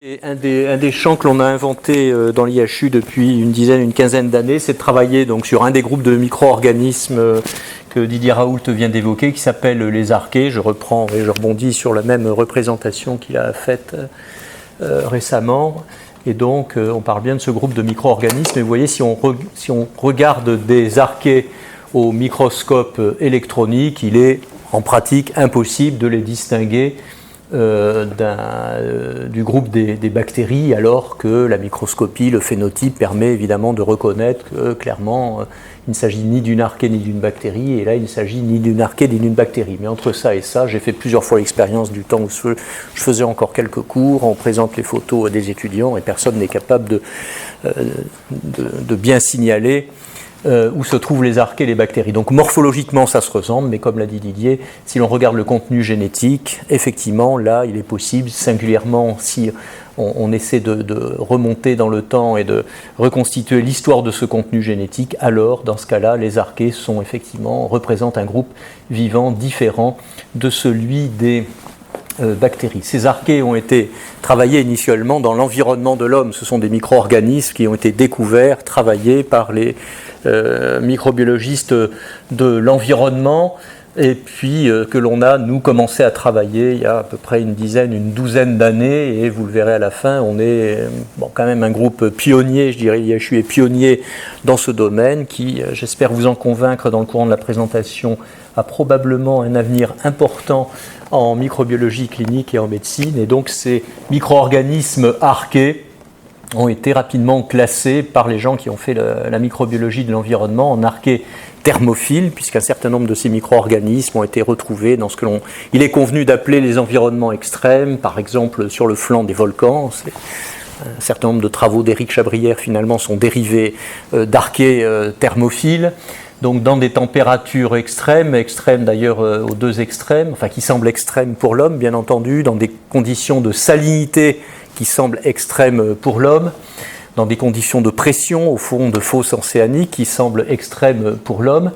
Et un des champs que l'on a inventé dans l'IHU depuis une quinzaine d'années, c'est de travailler donc, sur un des groupes de micro-organismes que Didier Raoult vient d'évoquer, qui s'appelle les archées. Je reprends et je rebondis sur la même représentation qu'il a faite récemment. Et donc, on parle bien de ce groupe de micro-organismes. Et vous voyez, si on regarde des archées au microscope électronique, il est en pratique impossible de les distinguer du groupe des bactéries, alors que la microscopie, le phénotype permet évidemment de reconnaître que clairement il ne s'agit ni d'une archée ni d'une bactérie, et là il ne s'agit ni d'une archée ni d'une bactérie. Mais entre ça et ça, j'ai fait plusieurs fois l'expérience du temps où je faisais encore quelques cours, on présente les photos à des étudiants et personne n'est capable de bien signaler où se trouvent les archées et les bactéries. Donc morphologiquement ça se ressemble, mais comme l'a dit Didier, si l'on regarde le contenu génétique, effectivement là il est possible, singulièrement si on essaie de remonter dans le temps et de reconstituer l'histoire de ce contenu génétique, alors dans ce cas-là les archées représentent un groupe vivant différent de celui des bactéries. Ces archées ont été travaillées initialement dans l'environnement de l'homme. Ce sont des micro-organismes qui ont été découverts, travaillés par les microbiologistes de l'environnement, et puis que l'on a, nous, commencé à travailler il y a à peu près une douzaine d'années, et vous le verrez à la fin, on est quand même un groupe pionnier, je dirais, l'IHU est pionnier dans ce domaine, qui, j'espère vous en convaincre dans le courant de la présentation, a probablement un avenir important en microbiologie clinique et en médecine. Et donc ces micro-organismes archées ont été rapidement classés par les gens qui ont fait la microbiologie de l'environnement en archées thermophiles, puisqu'un certain nombre de ces micro-organismes ont été retrouvés dans ce que il est convenu d'appeler les environnements extrêmes, par exemple sur le flanc des volcans. Un certain nombre de travaux d'Éric Chabrière finalement sont dérivés d'archées thermophiles. Donc dans des températures extrêmes d'ailleurs aux deux extrêmes, enfin qui semblent extrêmes pour l'homme bien entendu, dans des conditions de salinité qui semblent extrêmes pour l'homme, dans des conditions de pression au fond de fosses océaniques qui semblent extrêmes pour l'homme.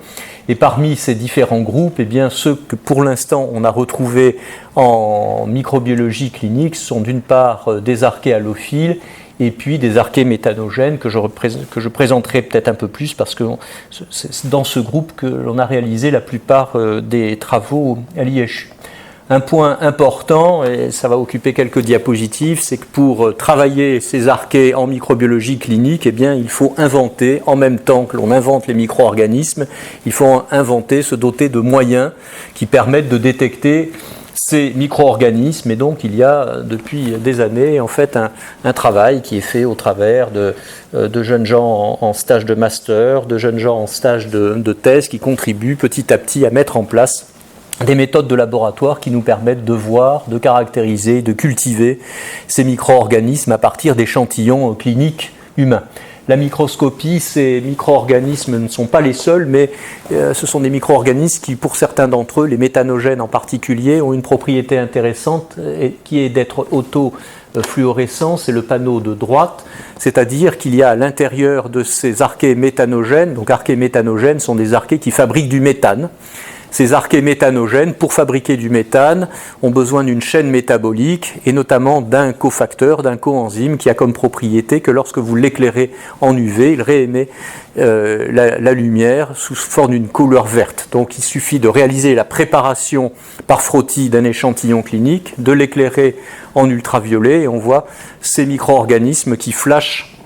Et parmi ces différents groupes, eh bien, ceux que pour l'instant on a retrouvés en microbiologie clinique sont d'une part des archées halophiles, et puis des archées méthanogènes que je présenterai peut-être un peu plus, parce que c'est dans ce groupe que l'on a réalisé la plupart des travaux à l'IHU. Un point important, et ça va occuper quelques diapositives, c'est que pour travailler ces archées en microbiologie clinique, eh bien, il faut inventer, en même temps que l'on invente les micro-organismes, il faut inventer, se doter de moyens qui permettent de détecter ces micro-organismes. Et donc il y a depuis des années en fait un travail qui est fait au travers de jeunes gens en stage de master, de jeunes gens en stage de thèse, qui contribuent petit à petit à mettre en place des méthodes de laboratoire qui nous permettent de voir, de caractériser, de cultiver ces micro-organismes à partir d'échantillons cliniques humains. La microscopie, ces micro-organismes ne sont pas les seuls, mais ce sont des micro-organismes qui, pour certains d'entre eux, les méthanogènes en particulier, ont une propriété intéressante qui est d'être autofluorescents. C'est le panneau de droite, c'est-à-dire qu'il y a à l'intérieur de ces archées méthanogènes, donc archées méthanogènes sont des archées qui fabriquent du méthane. Ces archées méthanogènes, pour fabriquer du méthane, ont besoin d'une chaîne métabolique et notamment d'un cofacteur, d'un coenzyme qui a comme propriété que lorsque vous l'éclairez en UV, il réémet la lumière sous forme d'une couleur verte. Donc il suffit de réaliser la préparation par frottis d'un échantillon clinique, de l'éclairer en ultraviolet et on voit ces micro-organismes qui flashent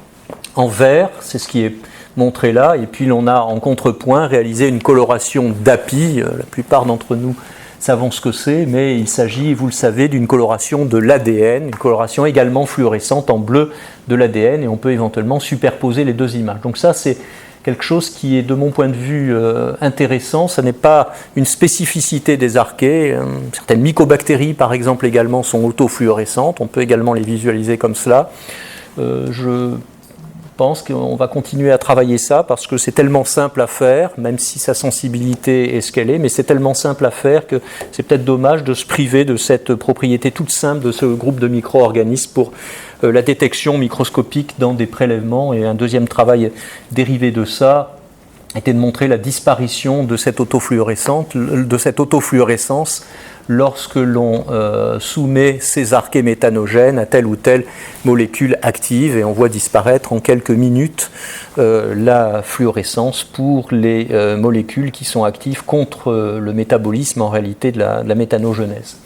en vert, c'est ce qui est montré là, et puis l'on a en contrepoint réalisé une coloration d'API. La plupart d'entre nous savons ce que c'est, mais il s'agit, vous le savez, d'une coloration de l'ADN, une coloration également fluorescente en bleu de l'ADN, et on peut éventuellement superposer les deux images. Donc ça, c'est quelque chose qui est, de mon point de vue, intéressant. Ça n'est pas une spécificité des archées. Certaines mycobactéries, par exemple, également sont autofluorescentes. On peut également les visualiser comme cela. Je pense qu'on va continuer à travailler ça parce que c'est tellement simple à faire, même si sa sensibilité est ce qu'elle est, mais c'est tellement simple à faire que c'est peut-être dommage de se priver de cette propriété toute simple de ce groupe de micro-organismes pour la détection microscopique dans des prélèvements. Et un deuxième travail dérivé de ça était de montrer la disparition de cette autofluorescence lorsque l'on soumet ces archées méthanogènes à telle ou telle molécule active, et on voit disparaître en quelques minutes la fluorescence pour les molécules qui sont actives contre le métabolisme en réalité de la méthanogenèse.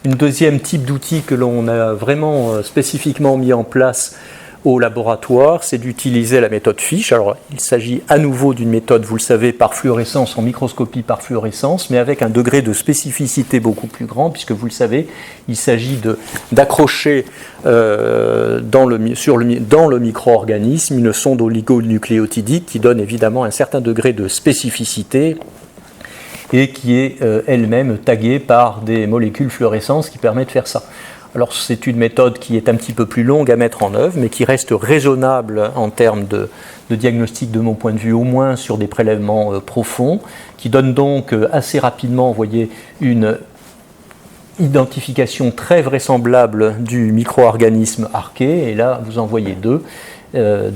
Une deuxième type d'outil que l'on a vraiment spécifiquement mis en place au laboratoire, c'est d'utiliser la méthode FISH. Alors, il s'agit à nouveau d'une méthode, vous le savez, par fluorescence, en microscopie par fluorescence, mais avec un degré de spécificité beaucoup plus grand, puisque vous le savez, il s'agit d'accrocher dans le micro-organisme une sonde oligonucléotidique qui donne évidemment un certain degré de spécificité et qui est elle-même taguée par des molécules fluorescentes qui permettent de faire ça. Alors c'est une méthode qui est un petit peu plus longue à mettre en œuvre, mais qui reste raisonnable en termes de diagnostic de mon point de vue, au moins sur des prélèvements profonds, qui donne donc assez rapidement, vous voyez, une identification très vraisemblable du micro-organisme arché, et là vous en voyez deux.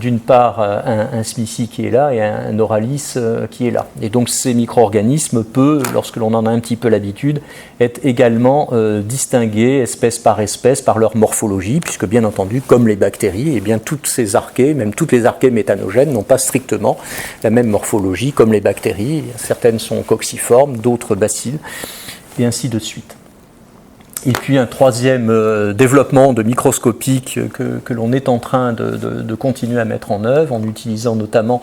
D'une part un Smithy qui est là et un Noralis qui est là. Et donc ces micro-organismes peuvent, lorsque l'on en a un petit peu l'habitude, être également distingués espèce par leur morphologie, puisque bien entendu, comme les bactéries, eh bien, toutes ces archées, même toutes les archées méthanogènes, n'ont pas strictement la même morphologie comme les bactéries. Certaines sont cocciformes, d'autres bacilles, et ainsi de suite. Et puis un troisième développement de microscopique que l'on est en train de continuer à mettre en œuvre, en utilisant notamment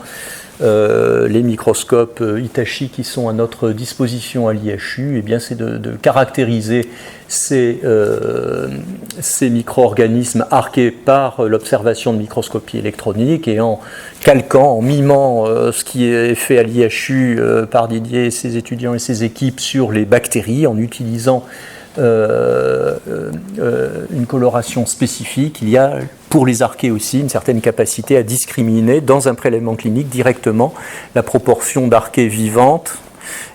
les microscopes Hitachi qui sont à notre disposition à l'IHU, eh bien c'est de caractériser ces micro-organismes archés par l'observation de microscopie électronique, et en calquant, en mimant ce qui est fait à l'IHU par Didier et ses étudiants et ses équipes sur les bactéries, en utilisant une coloration spécifique. Il y a pour les archées aussi une certaine capacité à discriminer dans un prélèvement clinique directement la proportion d'archées vivantes,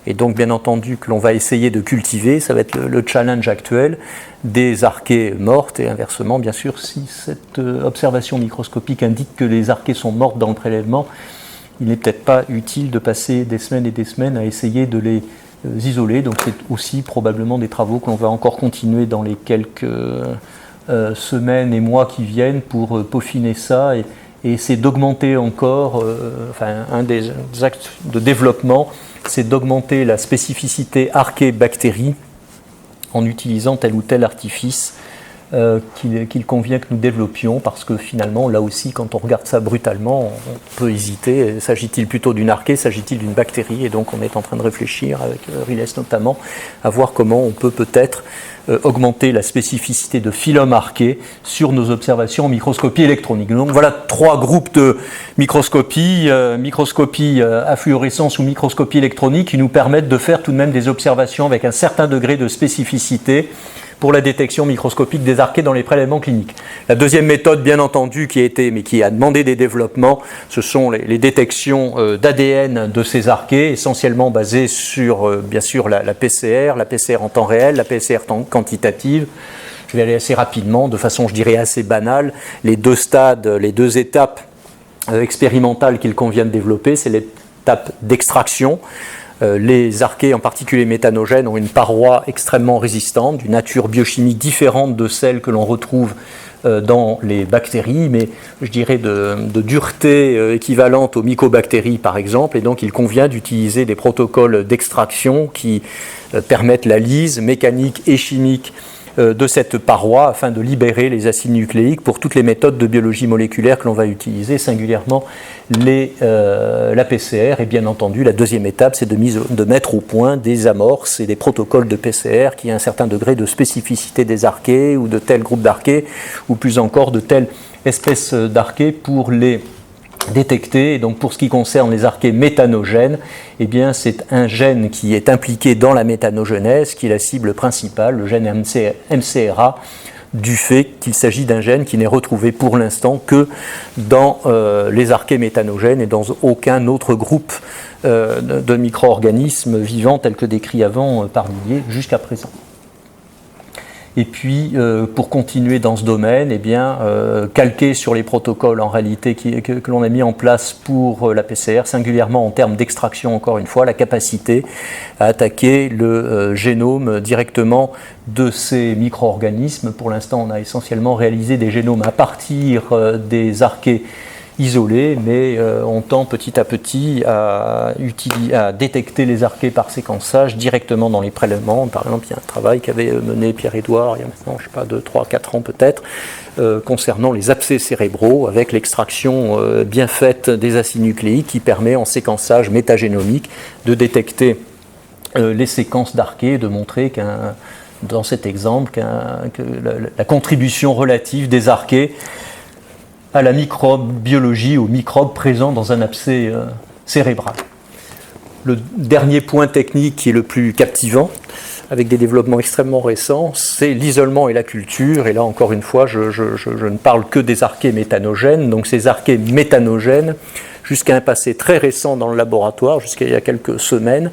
et donc bien entendu que l'on va essayer de cultiver, ça va être le challenge actuel, des archées mortes, et inversement bien sûr si cette observation microscopique indique que les archées sont mortes dans le prélèvement, il n'est peut-être pas utile de passer des semaines et des semaines à essayer de les isolés. Donc c'est aussi probablement des travaux que l'on va encore continuer dans les quelques semaines et mois qui viennent pour peaufiner ça et essayer d'augmenter encore, un des actes de développement, c'est d'augmenter la spécificité archée-bactérie en utilisant tel ou tel artifice qu'il convient que nous développions, parce que finalement, là aussi, quand on regarde ça brutalement, on peut hésiter. S'agit-il plutôt d'une archée, s'agit-il d'une bactérie? Et donc on est en train de réfléchir, avec Riles notamment, à voir comment on peut peut-être augmenter la spécificité de phylum arché sur nos observations en microscopie électronique. Donc voilà trois groupes de microscopie, microscopie à fluorescence ou microscopie électronique, qui nous permettent de faire tout de même des observations avec un certain degré de spécificité pour la détection microscopique des archées dans les prélèvements cliniques. La deuxième méthode, bien entendu, qui a demandé des développements, ce sont les détections d'ADN de ces archées, essentiellement basées sur, bien sûr, la PCR en temps réel, la PCR quantitative. Je vais aller assez rapidement, de façon, je dirais, assez banale. Les deux stades, les deux étapes expérimentales qu'il convient de développer, c'est l'étape d'extraction. Les archées, en particulier méthanogènes, ont une paroi extrêmement résistante, d'une nature biochimique différente de celle que l'on retrouve dans les bactéries, mais je dirais de dureté équivalente aux mycobactéries par exemple, et donc il convient d'utiliser des protocoles d'extraction qui permettent la lyse mécanique et chimique de cette paroi afin de libérer les acides nucléiques pour toutes les méthodes de biologie moléculaire que l'on va utiliser, singulièrement la PCR. Et bien entendu, la deuxième étape, c'est de mettre au point des amorces et des protocoles de PCR qui aient un certain degré de spécificité des archées ou de tel groupe d'archées, ou plus encore de telle espèce d'archées pour les détecter. Et donc pour ce qui concerne les archées méthanogènes, eh bien c'est un gène qui est impliqué dans la méthanogenèse qui est la cible principale, le gène MCRA, du fait qu'il s'agit d'un gène qui n'est retrouvé pour l'instant que dans les archées méthanogènes et dans aucun autre groupe de micro-organismes vivants tels que décrits avant par Didier jusqu'à présent. Et puis, pour continuer dans ce domaine, calqué sur les protocoles en réalité que l'on a mis en place pour la PCR, singulièrement en termes d'extraction, encore une fois, la capacité à attaquer le génome directement de ces micro-organismes. Pour l'instant, on a essentiellement réalisé des génomes à partir des archées isolés, mais on tend petit à petit à détecter les archées par séquençage directement dans les prélèvements. Par exemple, il y a un travail qu'avait mené Pierre-Édouard il y a maintenant, je ne sais pas, 2, 3, 4 ans peut-être, concernant les abcès cérébraux, avec l'extraction bien faite des acides nucléiques qui permet en séquençage métagénomique de détecter les séquences d'archées, de montrer dans cet exemple que la contribution relative des archées à la microbiologie, aux microbes présents dans un abcès cérébral. Le dernier point technique qui est le plus captivant, avec des développements extrêmement récents, c'est l'isolement et la culture. Et là, encore une fois, je ne parle que des archées méthanogènes. Donc ces archées méthanogènes, jusqu'à un passé très récent dans le laboratoire, jusqu'à il y a quelques semaines,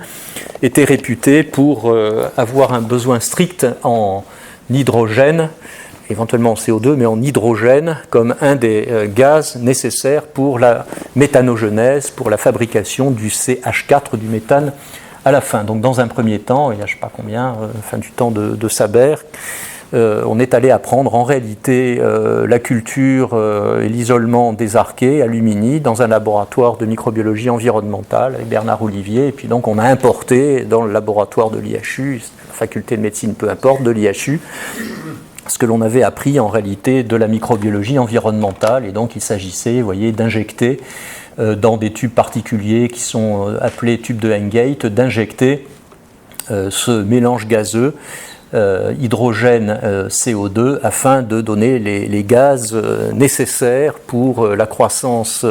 étaient réputées pour avoir un besoin strict en hydrogène, éventuellement en CO2, mais en hydrogène, comme un des gaz nécessaires pour la méthanogenèse, pour la fabrication du CH4, du méthane, à la fin. Donc dans un premier temps, il y a je ne sais pas combien, fin du temps de Saber, on est allé apprendre en réalité la culture et l'isolement des archées à Lumini dans un laboratoire de microbiologie environnementale avec Bernard Olivier. Et puis donc on a importé dans le laboratoire de l'IHU, la faculté de médecine peu importe, de l'IHU, ce que l'on avait appris en réalité de la microbiologie environnementale. Et donc il s'agissait, vous voyez, d'injecter dans des tubes particuliers qui sont appelés tubes de Hengate, d'injecter ce mélange gazeux hydrogène CO2 afin de donner les gaz nécessaires pour la croissance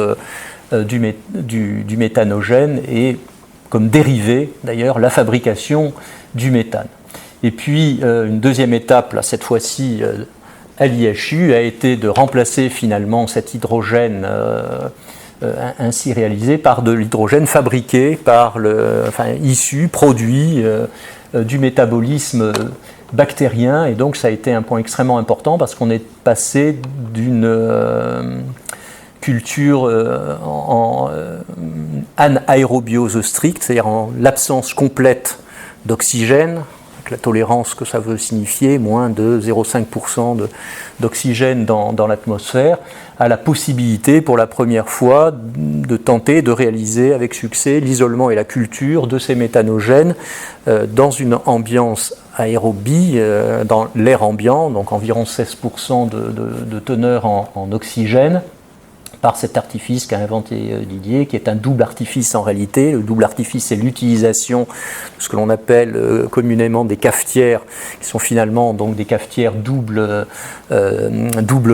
du méthanogène et comme dérivé d'ailleurs la fabrication du méthane. Et puis une deuxième étape, là, cette fois-ci à l'IHU, a été de remplacer finalement cet hydrogène ainsi réalisé par de l'hydrogène fabriqué, issu, produit du métabolisme bactérien. Et donc ça a été un point extrêmement important parce qu'on est passé d'une culture en anaérobiose stricte, c'est-à-dire en l'absence complète d'oxygène, avec la tolérance que ça veut signifier, moins de 0,5% d'oxygène dans l'atmosphère, à la possibilité pour la première fois de tenter de réaliser avec succès l'isolement et la culture de ces méthanogènes dans une ambiance aérobie, dans l'air ambiant, donc environ 16% de teneur en oxygène, par cet artifice qu'a inventé Didier, qui est un double artifice en réalité. Le double artifice, c'est l'utilisation de ce que l'on appelle communément des cafetières, qui sont finalement donc des cafetières double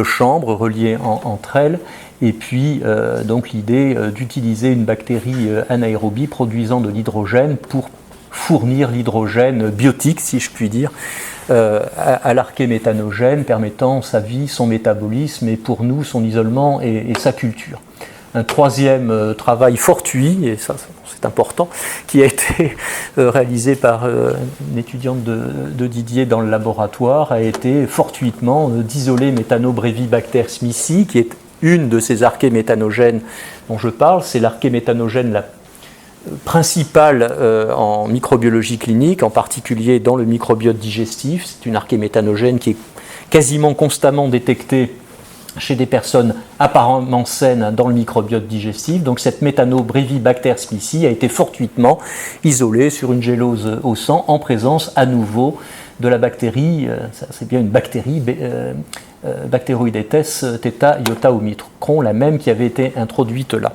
chambre reliées entre elles. Et puis donc l'idée d'utiliser une bactérie anaérobie produisant de l'hydrogène pour fournir l'hydrogène biotique, si je puis dire, à l'archée méthanogène, permettant sa vie, son métabolisme et pour nous son isolement et sa culture. Un troisième travail fortuit, et ça c'est important, qui a été réalisé par une étudiante de Didier dans le laboratoire, a été fortuitement d'isoler Methanobrevibacter smithii, qui est une de ces archées méthanogènes dont je parle. C'est l'archée méthanogène la principale en microbiologie clinique, en particulier dans le microbiote digestif. C'est une archée méthanogène qui est quasiment constamment détectée chez des personnes apparemment saines dans le microbiote digestif. Donc cette Methanobrevibacter smithii a été fortuitement isolée sur une gélose au sang en présence à nouveau de la bactérie, c'est bien une bactérie, Bacteroidetes theta iota omicron, la même qui avait été introduite là.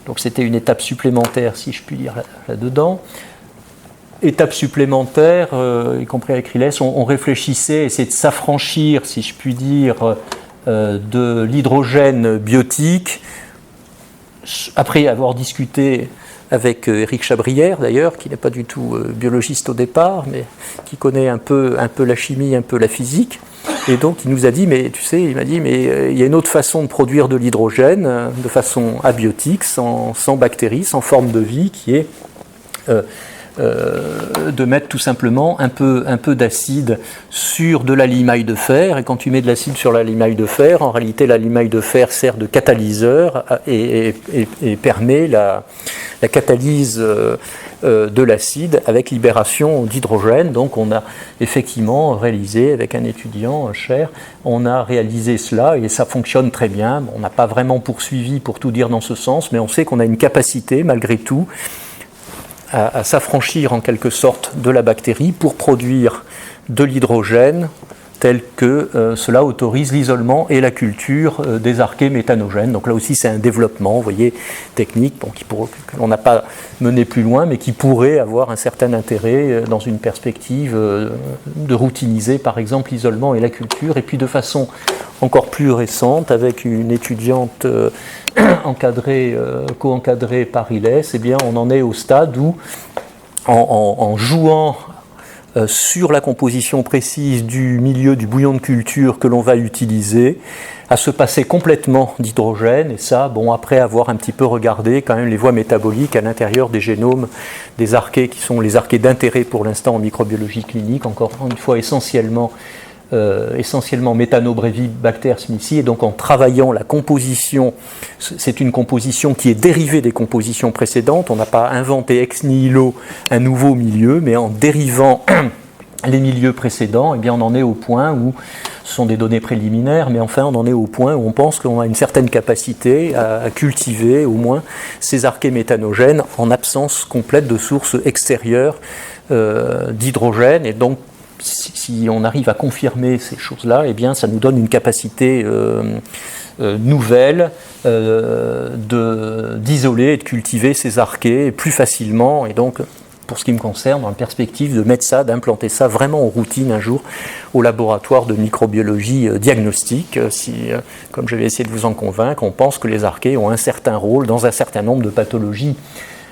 Donc c'était une étape supplémentaire, si je puis dire, là-dedans. Étape supplémentaire, y compris avec Riles, on réfléchissait, essayer de s'affranchir, si je puis dire, de l'hydrogène biotique, après avoir discuté avec Éric Chabrière, d'ailleurs, qui n'est pas du tout biologiste au départ, mais qui connaît un peu la chimie, un peu la physique. Et donc il nous a dit, mais tu sais, il m'a dit, mais il y a une autre façon de produire de l'hydrogène, de façon abiotique, sans bactéries, sans forme de vie, qui est de mettre tout simplement un peu d'acide sur de la limaille de fer. Et quand tu mets de l'acide sur la limaille de fer, en réalité la limaille de fer sert de catalyseur et permet la catalyse de l'acide avec libération d'hydrogène. Donc on a effectivement réalisé avec un étudiant cher, on a réalisé cela et ça fonctionne très bien. On n'a pas vraiment poursuivi pour tout dire dans ce sens, mais on sait qu'on a une capacité malgré tout à s'affranchir en quelque sorte de la bactérie pour produire de l'hydrogène tel que cela autorise l'isolement et la culture des archées méthanogènes. Donc là aussi c'est un développement, vous voyez, technique, que l'on n'a pas mené plus loin, mais qui pourrait avoir un certain intérêt dans une perspective de routiniser par exemple l'isolement et la culture. Et puis de façon encore plus récente, avec une étudiante co-encadrée par ILES, eh bien on en est au stade où en jouant sur la composition précise du milieu du bouillon de culture que l'on va utiliser, à se passer complètement d'hydrogène, et ça, après avoir un petit peu regardé quand même les voies métaboliques à l'intérieur des génomes des archées, qui sont les archées d'intérêt pour l'instant en microbiologie clinique, encore une fois essentiellement Méthanobrevibaster smithii, et donc en travaillant la composition, c'est une composition qui est dérivée des compositions précédentes, on n'a pas inventé ex nihilo un nouveau milieu, mais en dérivant les milieux précédents, eh bien on en est au point où, ce sont des données préliminaires, mais enfin on en est au point où on pense qu'on a une certaine capacité à cultiver au moins ces archées méthanogènes en absence complète de sources extérieures d'hydrogène, et donc si on arrive à confirmer ces choses-là, eh bien, ça nous donne une capacité nouvelle d'isoler et de cultiver ces archées plus facilement. Et donc, pour ce qui me concerne, dans la perspective de mettre ça, d'implanter ça vraiment en routine un jour au laboratoire de microbiologie diagnostique, comme je vais essayer de vous en convaincre, on pense que les archées ont un certain rôle dans un certain nombre de pathologies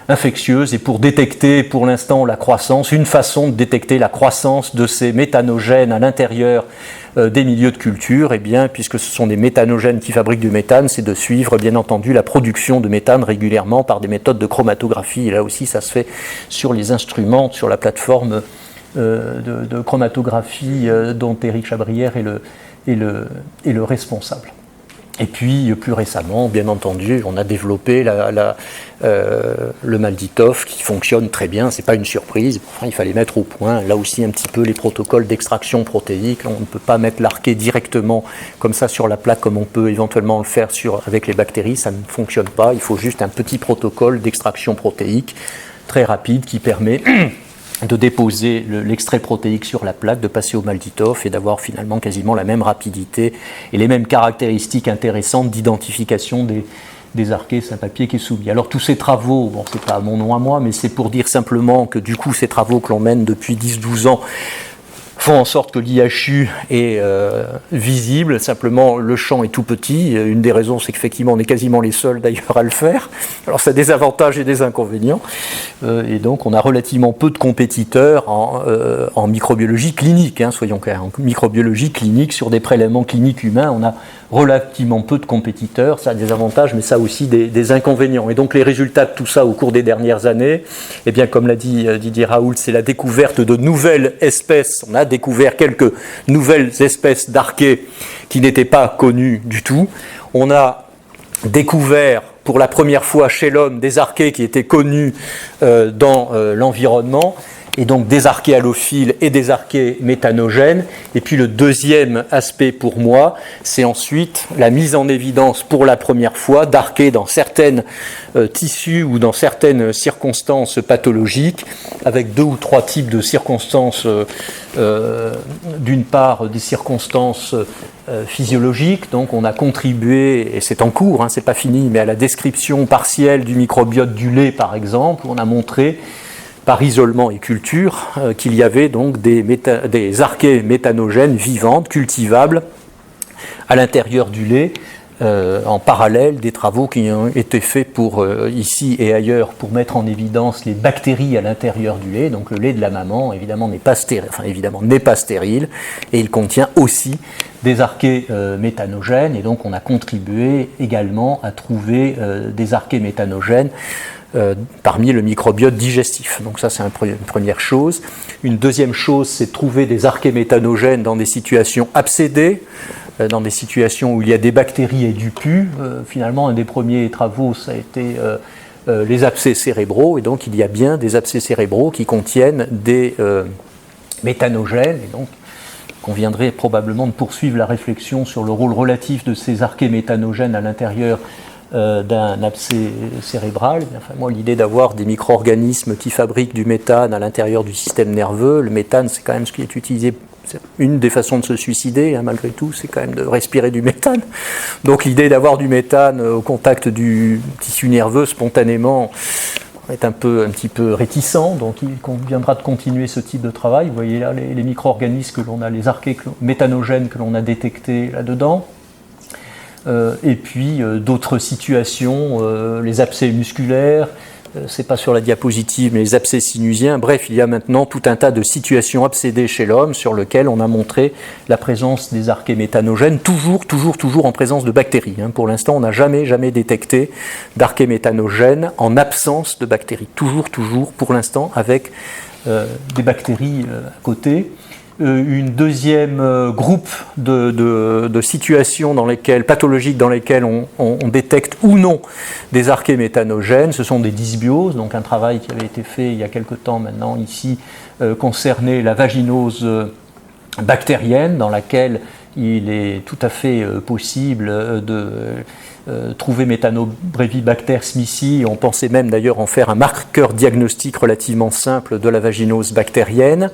infectieuses, et pour détecter pour l'instant la croissance, une façon de détecter la croissance de ces méthanogènes à l'intérieur des milieux de culture, eh bien, puisque ce sont des méthanogènes qui fabriquent du méthane, c'est de suivre bien entendu la production de méthane régulièrement par des méthodes de chromatographie, et là aussi ça se fait sur les instruments, sur la plateforme de chromatographie dont Éric Chabrière est le responsable. Et puis, plus récemment, bien entendu, on a développé le Malditov qui fonctionne très bien, ce n'est pas une surprise. Enfin, il fallait mettre au point, là aussi, un petit peu les protocoles d'extraction protéique. On ne peut pas mettre l'archée directement comme ça sur la plaque comme on peut éventuellement le faire avec les bactéries, ça ne fonctionne pas. Il faut juste un petit protocole d'extraction protéique très rapide qui permet de déposer l'extrait protéique sur la plaque, de passer au Malditov et d'avoir finalement quasiment la même rapidité et les mêmes caractéristiques intéressantes d'identification des archées. C'est un papier qui est soumis. Alors tous ces travaux, c'est pas mon nom à moi, mais c'est pour dire simplement que du coup ces travaux que l'on mène depuis 10-12 ans font en sorte que l'IHU est visible, simplement le champ est tout petit. Une des raisons, c'est qu'effectivement on est quasiment les seuls d'ailleurs à le faire. Alors ça a des avantages et des inconvénients, et donc on a relativement peu de compétiteurs en microbiologie clinique, soyons clairs. En microbiologie clinique, sur des prélèvements cliniques humains, on a relativement peu de compétiteurs. Ça a des avantages, mais ça a aussi des inconvénients. Et donc les résultats de tout ça au cours des dernières années, eh bien comme l'a dit Didier Raoult, c'est la découverte de nouvelles espèces. On a découvert quelques nouvelles espèces d'archées qui n'étaient pas connues du tout. On a découvert pour la première fois chez l'homme des archées qui étaient connues dans l'environnement, et donc des archées halophiles et des archées méthanogènes. Et puis le deuxième aspect pour moi, c'est ensuite la mise en évidence pour la première fois d'archées dans certains tissus ou dans certaines circonstances pathologiques, avec 2 ou 3 types de circonstances. D'une part, des circonstances physiologiques, donc on a contribué, et c'est en cours, c'est pas fini, mais à la description partielle du microbiote du lait par exemple, où on a montré par isolement et culture, qu'il y avait donc des archées méthanogènes vivantes, cultivables, à l'intérieur du lait, en parallèle des travaux qui ont été faits ici et ailleurs pour mettre en évidence les bactéries à l'intérieur du lait. Donc le lait de la maman, évidemment, n'est pas stérile, et il contient aussi des archées méthanogènes, et donc on a contribué également à trouver des archées méthanogènes parmi le microbiote digestif. Donc ça, c'est une première chose. Une deuxième chose, c'est de trouver des archéméthanogènes dans des situations absédées, dans des situations où il y a des bactéries et du pus. Finalement, un des premiers travaux, ça a été les abcès cérébraux, et donc il y a bien des abcès cérébraux qui contiennent des méthanogènes, et donc il conviendrait probablement de poursuivre la réflexion sur le rôle relatif de ces archéméthanogènes à l'intérieur d'un abcès cérébral. Enfin, moi, l'idée d'avoir des micro-organismes qui fabriquent du méthane à l'intérieur du système nerveux, le méthane, c'est quand même ce qui est utilisé, c'est une des façons de se suicider, hein, malgré tout, c'est quand même de respirer du méthane. Donc l'idée d'avoir du méthane au contact du tissu nerveux spontanément est un petit peu réticent, donc il conviendra de continuer ce type de travail. Vous voyez là les micro-organismes que l'on a, les méthanogènes que l'on a détectés là-dedans. Et puis d'autres situations, les abcès musculaires, c'est pas sur la diapositive, mais les abcès sinusiens. Bref, il y a maintenant tout un tas de situations absédées chez l'homme sur lesquelles on a montré la présence des archéméthanogènes, toujours en présence de bactéries. Hein. Pour l'instant, on n'a jamais détecté d'archéméthanogènes en absence de bactéries. Toujours, pour l'instant, avec des bactéries à côté. Une deuxième groupe de situations pathologiques dans lesquelles on détecte ou non des archéméthanogènes, ce sont des dysbioses, donc un travail qui avait été fait il y a quelque temps maintenant ici concernait la vaginose bactérienne, dans laquelle il est tout à fait possible de trouver Methanobrevibacter smithii. On pensait même d'ailleurs en faire un marqueur diagnostique relativement simple de la vaginose bactérienne.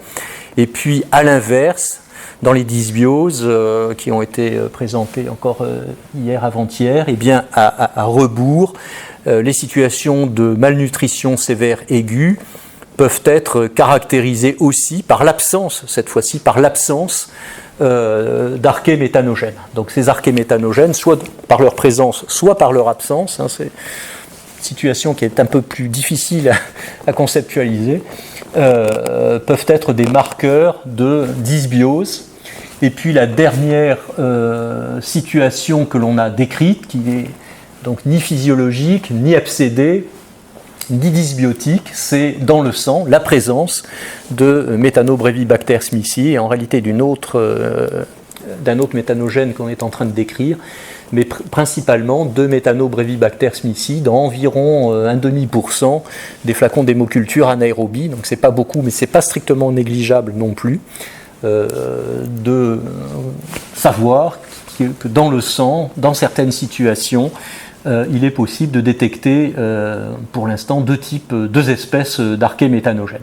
Et puis, à l'inverse, dans les dysbioses qui ont été présentées encore hier, avant-hier, et bien à rebours, les situations de malnutrition sévère aiguë peuvent être caractérisées aussi par l'absence, cette fois-ci, d'archéméthanogènes. Donc ces archéméthanogènes, soit par leur présence, soit par leur absence, hein, c'est une situation qui est un peu plus difficile à conceptualiser, peuvent être des marqueurs de dysbiose. Et puis la dernière situation que l'on a décrite, qui n'est donc ni physiologique, ni absédée, ni dysbiotique, c'est dans le sang la présence de Methanobrevibacter smithii, et en réalité d'un autre méthanogène qu'on est en train de décrire, mais principalement de Methanobrevibacter smithii dans environ 0,5% des flacons d'hémoculture anaérobie. Donc c'est pas beaucoup, mais c'est pas strictement négligeable non plus, de savoir que dans le sang, dans certaines situations, il est possible de détecter pour l'instant deux espèces d'archéméthanogènes.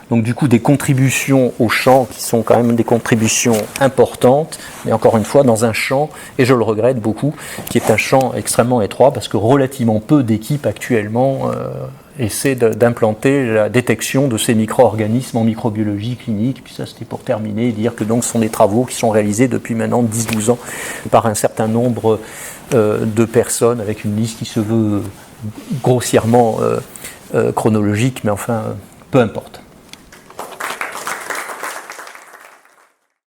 Donc du coup des contributions au champ qui sont quand même des contributions importantes, mais encore une fois dans un champ, et je le regrette beaucoup, qui est un champ extrêmement étroit parce que relativement peu d'équipes actuellement essaient d'implanter la détection de ces micro-organismes en microbiologie clinique. Puis ça c'était pour terminer, dire que donc ce sont des travaux qui sont réalisés depuis maintenant 10-12 ans par un certain nombre de personnes avec une liste qui se veut grossièrement chronologique, mais enfin peu importe.